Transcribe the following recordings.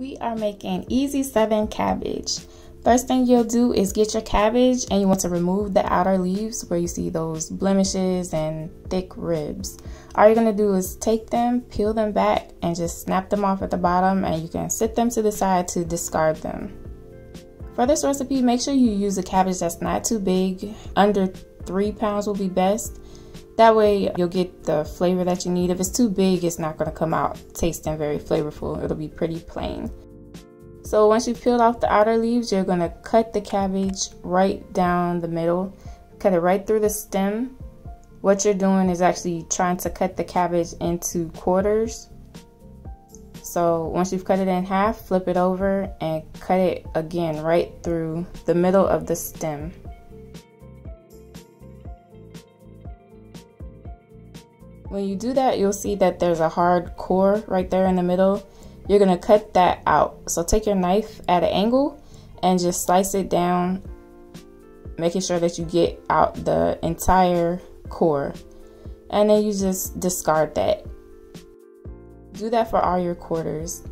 We are making easy 7 cabbage. First thing you'll do is get your cabbage and you want to remove the outer leaves where you see those blemishes and thick ribs. All you're going to do is take them, peel them back, and just snap them off at the bottom, and you can sit them to the side to discard them. For this recipe, make sure you use a cabbage that's not too big. Under 3 pounds will be best. That way you'll get the flavor that you need. If it's too big, it's not going to come out tasting very flavorful. It'll be pretty plain. So once you've peeled off the outer leaves, you're going to cut the cabbage right down the middle. Cut it right through the stem. What you're doing is actually trying to cut the cabbage into quarters. So once you've cut it in half, flip it over and cut it again right through the middle of the stem. When you do that, you'll see that there's a hard core right there in the middle. You're gonna cut that out. So take your knife at an angle and just slice it down, making sure that you get out the entire core. And then you just discard that. Do that for all your quarters.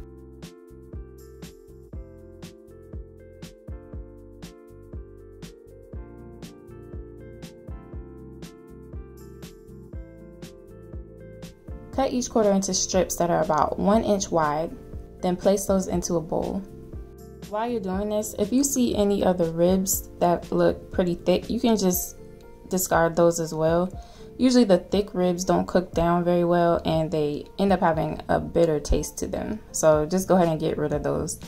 Cut each quarter into strips that are about 1 inch wide, then place those into a bowl. While you're doing this, if you see any other ribs that look pretty thick, you can just discard those as well. Usually the thick ribs don't cook down very well and they end up having a bitter taste to them. So just go ahead and get rid of those.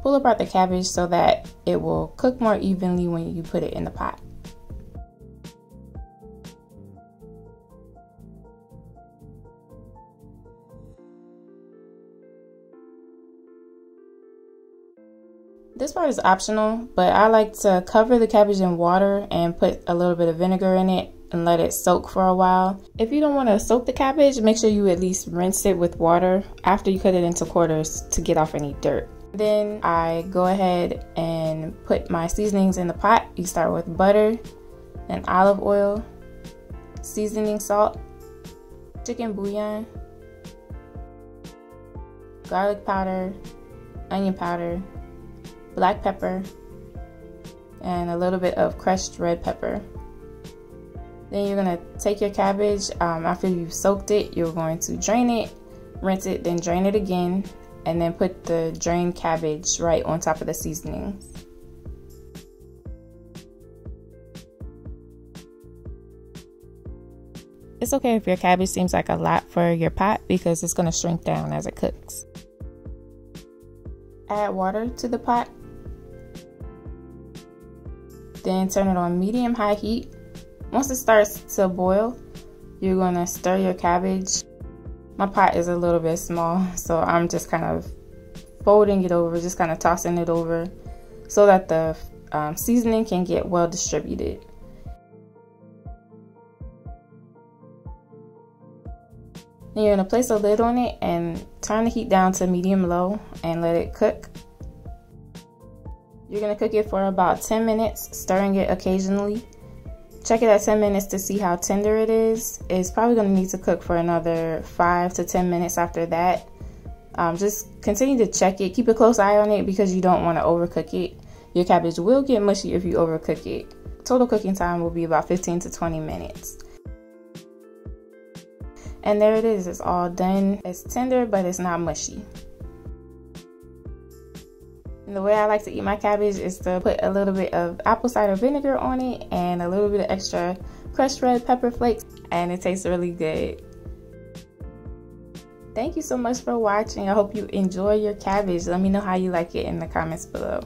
Pull apart the cabbage so that it will cook more evenly when you put it in the pot. This part is optional, but I like to cover the cabbage in water and put a little bit of vinegar in it and let it soak for a while. If you don't want to soak the cabbage, make sure you at least rinse it with water after you cut it into quarters to get off any dirt. Then I go ahead and put my seasonings in the pot. You start with butter and olive oil, seasoning salt, chicken bouillon, garlic powder, onion powder, black pepper, and a little bit of crushed red pepper. Then you're going to take your cabbage. After you've soaked it, you're going to drain it, rinse it, then drain it again, and then put the drained cabbage right on top of the seasoning. It's okay if your cabbage seems like a lot for your pot because it's going to shrink down as it cooks. Add water to the pot. Then turn it on medium-high heat. Once it starts to boil, you're going to stir your cabbage. My pot is a little bit small, so I'm just kind of folding it over, just kind of tossing it over so that the seasoning can get well distributed. Then you're going to place a lid on it and turn the heat down to medium-low and let it cook. You're going to cook it for about 10 minutes, stirring it occasionally. Check it at 10 minutes to see how tender it is. It's probably going to need to cook for another 5 to 10 minutes after that. Just continue to check it. Keep a close eye on it because you don't want to overcook it. Your cabbage will get mushy if you overcook it. Total cooking time will be about 15 to 20 minutes. And there it is. It's all done. It's tender, but it's not mushy. And the way I like to eat my cabbage is to put a little bit of apple cider vinegar on it and a little bit of extra crushed red pepper flakes, and it tastes really good. Thank you so much for watching. I hope you enjoy your cabbage. Let me know how you like it in the comments below.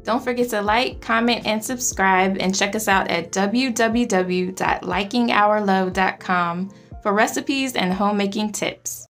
Don't forget to like, comment, and subscribe, and check us out at www.likingourlove.com for recipes and homemaking tips.